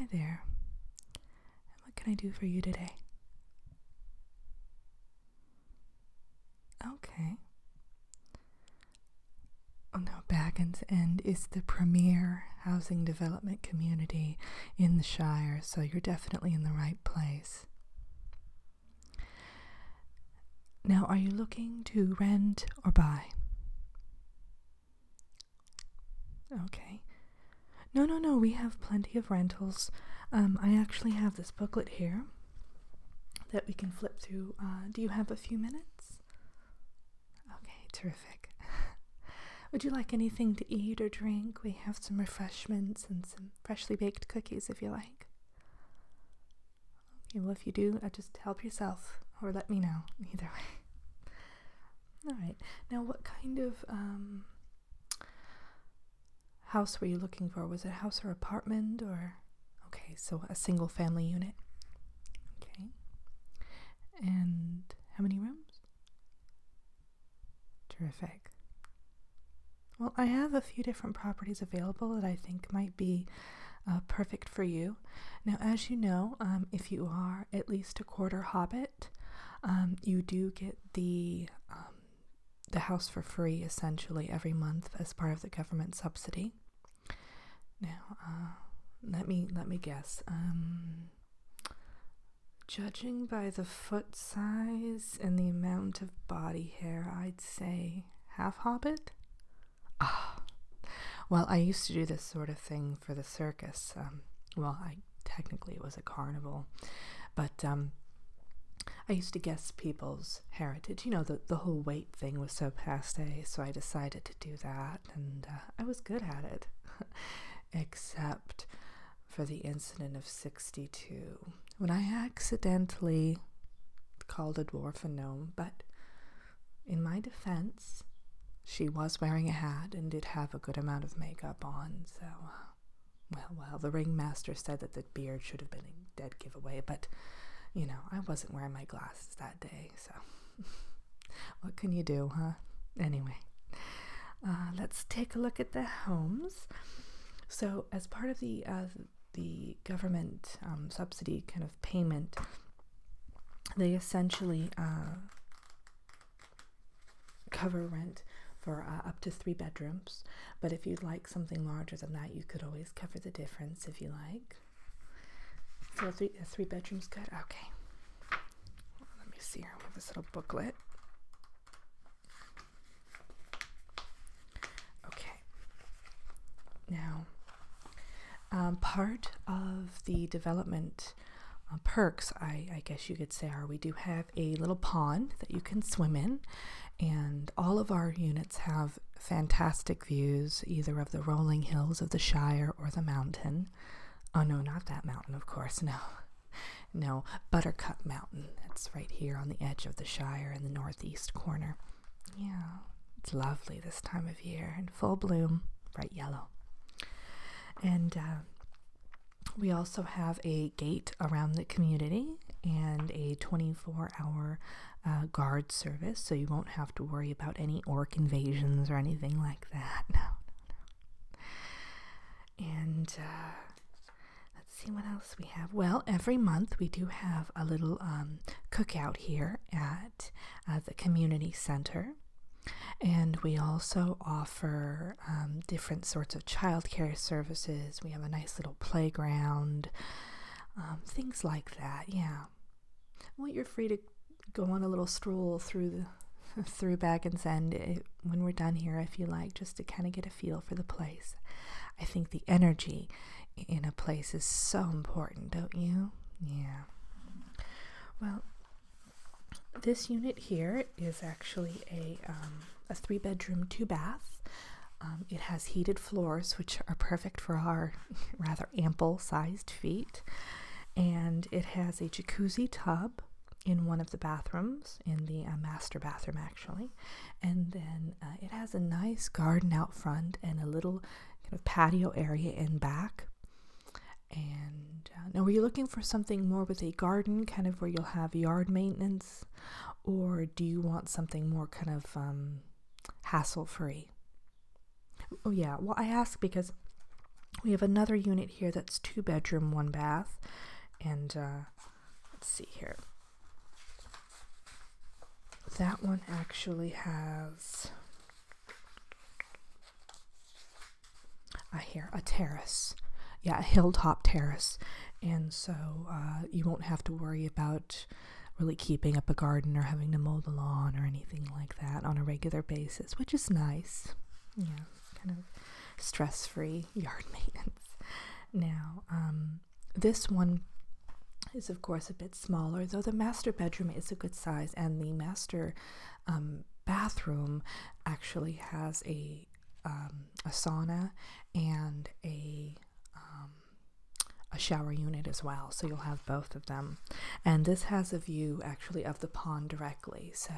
Hi there. What can I do for you today? Okay. Oh no, Baggins End is the premier housing development community in the Shire, so you're definitely in the right place. Now, are you looking to rent or buy? Okay. No, we have plenty of rentals. I actually have this booklet here that we can flip through. Do you have a few minutes? Okay, terrific. Would you like anything to eat or drink? We have some refreshments and some freshly baked cookies if you like. Okay, well, if you do, just help yourself or let me know. Either way. All right. Now, what kind of house were you looking for? Was it a house or apartment or? Okay, so a single family unit. Okay. And how many rooms? Terrific. Well, I have a few different properties available that I think might be perfect for you. Now, as you know, if you are at least a quarter Hobbit, you do get the house for free essentially every month as part of the government subsidy. Now, let me guess. Judging by the foot size and the amount of body hair, I'd say half Hobbit. Well, I used to do this sort of thing for the circus. Technically it was a carnival, but I used to guess people's heritage. You know, the whole weight thing was so passé, so I decided to do that, and I was good at it, except for the incident of 62, when I accidentally called a dwarf a gnome, but in my defense, she was wearing a hat and did have a good amount of makeup on, so, well, the ringmaster said that the beard should have been a dead giveaway, but, you know, I wasn't wearing my glasses that day, so what can you do, huh? Anyway, let's take a look at the homes. So, as part of the government subsidy kind of payment, they essentially cover rent for up to 3 bedrooms, but if you'd like something larger than that, you could always cover the difference if you like. So 3 bedrooms good? Okay. Let me see here with this little booklet. Okay. Now, part of the development perks, I guess you could say, are we do have a little pond that you can swim in, and all of our units have fantastic views, either of the rolling hills of the Shire or the mountain. Oh no, not that mountain, of course, no, Buttercup Mountain. It's right here on the edge of the Shire in the northeast corner. Yeah, it's lovely this time of year, in full bloom, bright yellow. And we also have a gate around the community and a 24-hour guard service, so you won't have to worry about any orc invasions or anything like that. No. And let's see what else we have. Well, every month we do have a little cookout here at the community center. And we also offer different sorts of childcare services. We have a nice little playground, things like that. Yeah. Well, you're free to go on a little stroll through Baggins End when we're done here, if you like, just to kind of get a feel for the place. I think the energy in a place is so important, don't you? Yeah. Well, this unit here is actually a 3-bedroom, 2-bath. It has heated floors, which are perfect for our rather ample-sized feet. And it has a jacuzzi tub in one of the bathrooms, in the master bathroom, actually. And then it has a nice garden out front and a little kind of patio area in back. And now, were you looking for something more with a garden, kind of where you'll have yard maintenance, or do you want something more kind of hassle-free? Oh yeah, well, I ask because We have another unit here that's 2-bedroom, 1-bath, and let's see here. That one actually has a terrace. Yeah, a hilltop terrace. And so you won't have to worry about really keeping up a garden or having to mow the lawn or anything like that on a regular basis, which is nice. Yeah, kind of stress-free yard maintenance. Now, this one is of course a bit smaller, though the master bedroom is a good size, and the master bathroom actually has a sauna and a shower unit as well, so you'll have both of them. And this has a view actually of the pond directly, so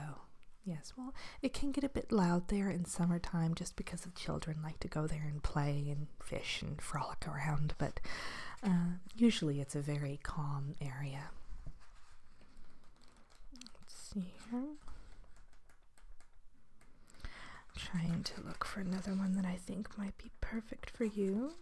yes, well, it can get a bit loud there in summertime just because the children like to go there and play and fish and frolic around, but usually it's a very calm area. Let's see here. Trying to look for another one that I think might be perfect for you.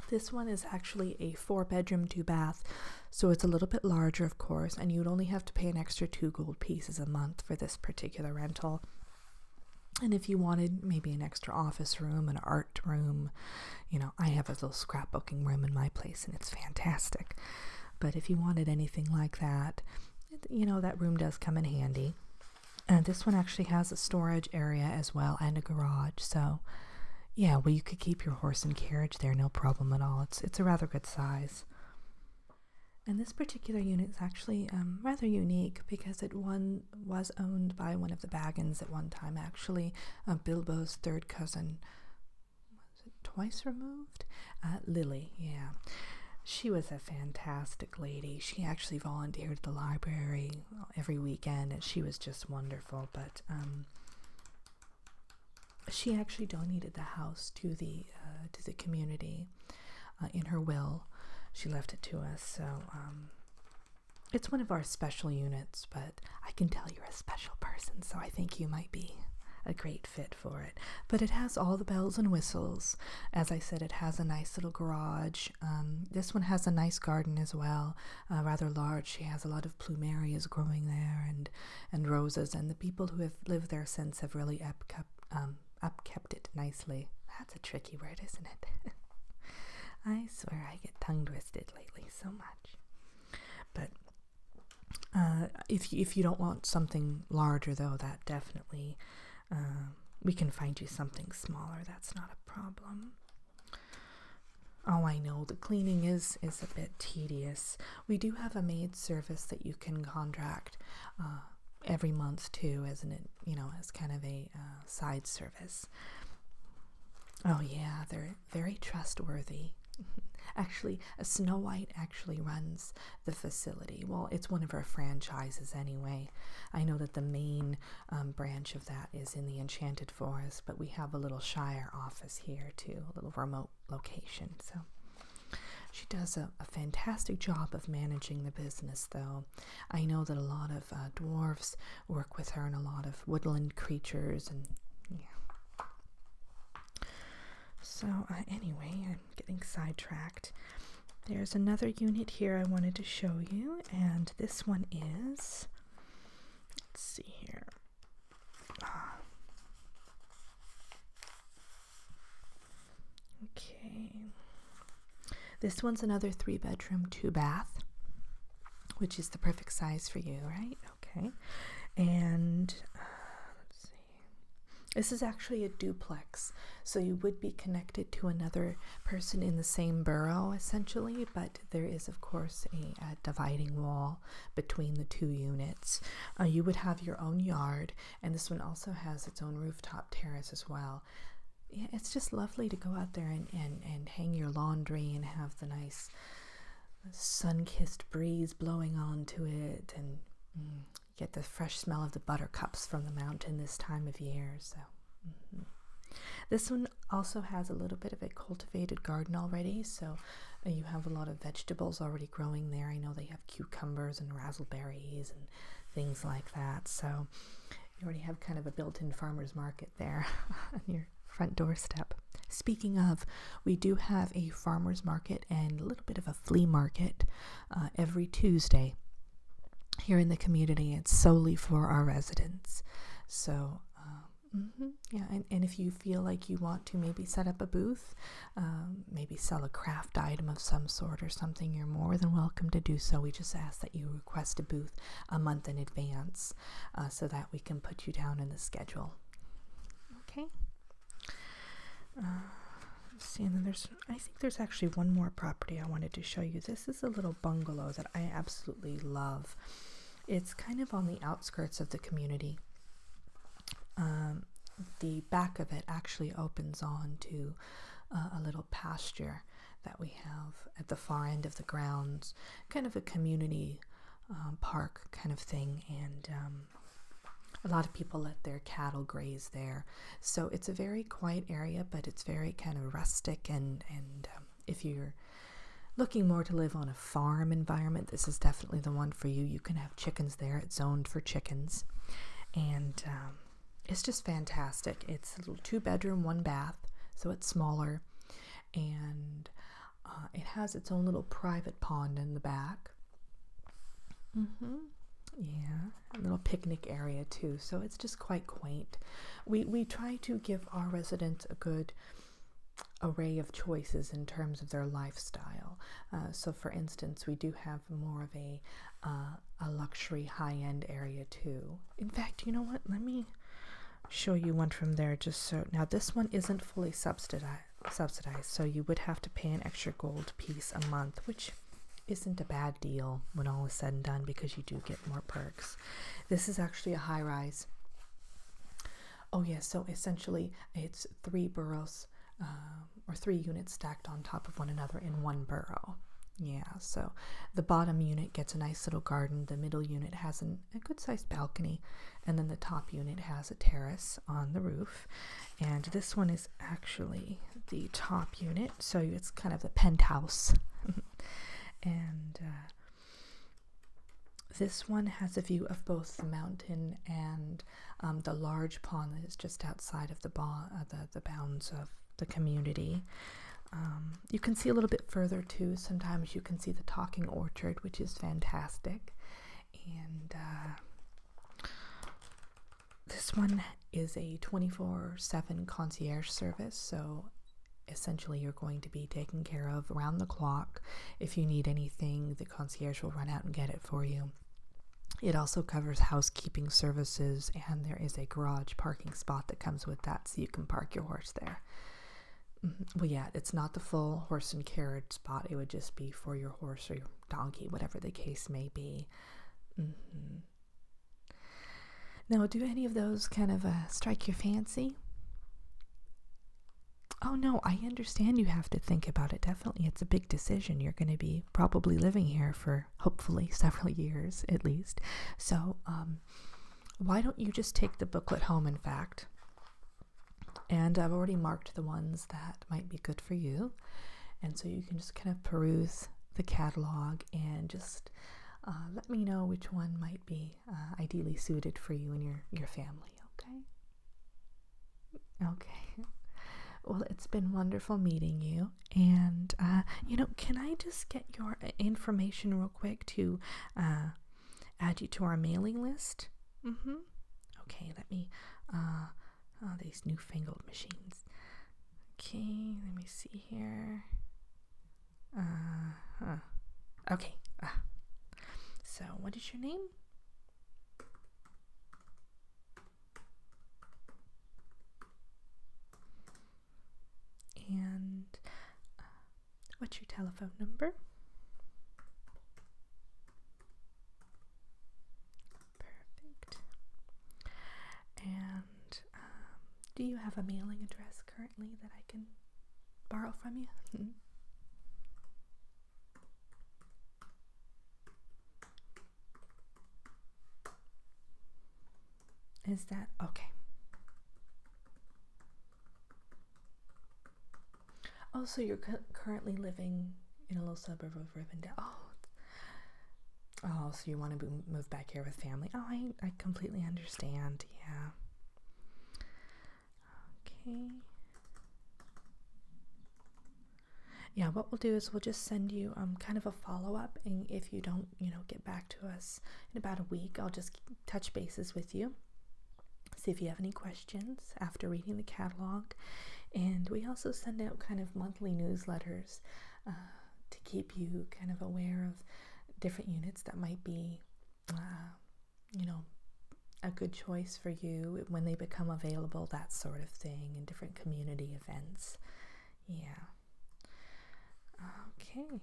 This one is actually a 4-bedroom, 2-bath, so it's a little bit larger, of course, and you'd only have to pay an extra 2 gold pieces a month for this particular rental. And if you wanted maybe an extra office room, an art room, you know, I have a little scrapbooking room in my place, and it's fantastic. But if you wanted anything like that, you know, that room does come in handy. And this one actually has a storage area as well and a garage, so yeah, well, you could keep your horse and carriage there, no problem at all. It's a rather good size. And this particular unit is actually rather unique because it was owned by one of the Baggins at one time, actually. Bilbo's third cousin, was it twice removed? Lily, yeah. She was a fantastic lady. She actually volunteered at the library every weekend, and she was just wonderful, but she actually donated the house to the community in her will. She left it to us, so it's one of our special units, but I can tell you're a special person, so I think you might be a great fit for it. But it has all the bells and whistles. As I said, it has a nice little garage. This one has a nice garden as well, rather large. She has a lot of plumerias growing there and roses, and the people who have lived there since have really upkept it nicely. That's a tricky word, isn't it? I swear I get tongue twisted lately so much. But if you don't want something larger, though, that definitely we can find you something smaller. That's not a problem. Oh, I know the cleaning is a bit tedious. We do have a maid service that you can contract every month too, as as kind of a side service. Oh yeah, they're very trustworthy. Actually, Snow White actually runs the facility. Well, it's one of our franchises anyway. I know that the main branch of that is in the Enchanted Forest, but we have a little Shire office here too, a little remote location. So she does a fantastic job of managing the business, though. I know that a lot of dwarves work with her and a lot of woodland creatures, and yeah. So anyway, I'm getting sidetracked. There's another unit here I wanted to show you, and this one is, let's see here. Okay. This one's another 3-bedroom, 2-bath, which is the perfect size for you, right? Okay. And let's see. This is actually a duplex, so you would be connected to another person in the same borough, essentially, but there is, of course, a dividing wall between the 2 units. You would have your own yard, and this one also has its own rooftop terrace as well. Yeah, it's just lovely to go out there and hang your laundry and have the nice sun-kissed breeze blowing onto it, and get the fresh smell of the buttercups from the mountain this time of year. So this one also has a little bit of a cultivated garden already, so you have a lot of vegetables already growing there. I know they have cucumbers and raspberries and things like that, so You already have kind of a built-in farmer's market there on your front doorstep. Speaking of, we do have a farmer's market and a little bit of a flea market every Tuesday here in the community. It's solely for our residents. So, yeah, and if you feel like you want to maybe set up a booth, maybe sell a craft item of some sort or something, you're more than welcome to do so. We just ask that you request a booth a month in advance so that we can put you down in the schedule. Okay. Let's see, and then I think there's actually one more property I wanted to show you. This is a little bungalow that I absolutely love. It's kind of on the outskirts of the community. The back of it actually opens on to a little pasture that we have at the far end of the grounds, kind of a community park kind of thing, and a lot of people let their cattle graze there. So it's a very quiet area, but it's very kind of rustic, and if you're looking more to live on a farm environment, this is definitely the one for you. You can have chickens there. It's zoned for chickens, and it's just fantastic. It's a little 2-bedroom, 1-bath, so it's smaller, and it has its own little private pond in the back. Yeah, a little picnic area too, so it's just quite quaint. We try to give our residents a good array of choices in terms of their lifestyle. So for instance, we do have more of a luxury high-end area too. In fact, you know what? Let me show you one from there just so. Now this one isn't fully subsidized, so you would have to pay an extra gold piece a month, which isn't a bad deal when all is said and done because you do get more perks. This is actually a high-rise. Oh yeah, so essentially it's 3 boroughs or 3 units stacked on top of one another in one borough. Yeah, so the bottom unit gets a nice little garden, the middle unit has a good-sized balcony, and then the top unit has a terrace on the roof. And this one is actually the top unit, so it's kind of the penthouse. And this one has a view of both the mountain and the large pond that is just outside of the bounds of the community. You can see a little bit further too. Sometimes you can see the talking orchard, which is fantastic. And this one is a 24/7 concierge service, so essentially you're going to be taken care of around the clock. If you need anything, the concierge will run out and get it for you. It also covers housekeeping services, and there is a garage parking spot that comes with that, so you can park your horse there. Well, yeah, it's not the full horse and carriage spot. It would just be for your horse or your donkey, whatever the case may be. Now, do any of those kind of strike your fancy? Oh no, I understand you have to think about it. Definitely, it's a big decision. You're going to be probably living here for hopefully several years at least. So why don't you just take the booklet home, in fact? And I've already marked the ones that might be good for you. And so you can just kind of peruse the catalog and just let me know which one might be ideally suited for you and your family, okay? Okay. Well, it's been wonderful meeting you. And, can I just get your information real quick to add you to our mailing list? Okay, let me, these newfangled machines. Okay, let me see here. Okay. So, what is your name? And what's your telephone number? Perfect. And do you have a mailing address currently that I can borrow from you? Is that okay? Oh, so you're currently living in a little suburb of Rivendell. Oh, Oh, so you want to move back here with family? Oh, I completely understand. Yeah. Okay. Yeah, what we'll do is we'll just send you kind of a follow-up, and if you don't, get back to us in about a week, I'll just touch bases with you, see if you have any questions after reading the catalog. And we also send out kind of monthly newsletters to keep you kind of aware of different units that might be, a good choice for you when they become available, that sort of thing, and different community events. Yeah. Okay.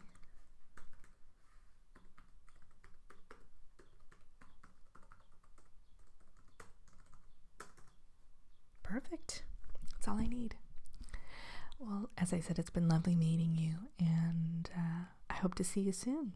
Perfect. That's all I need. Well, as I said, it's been lovely meeting you, and I hope to see you soon.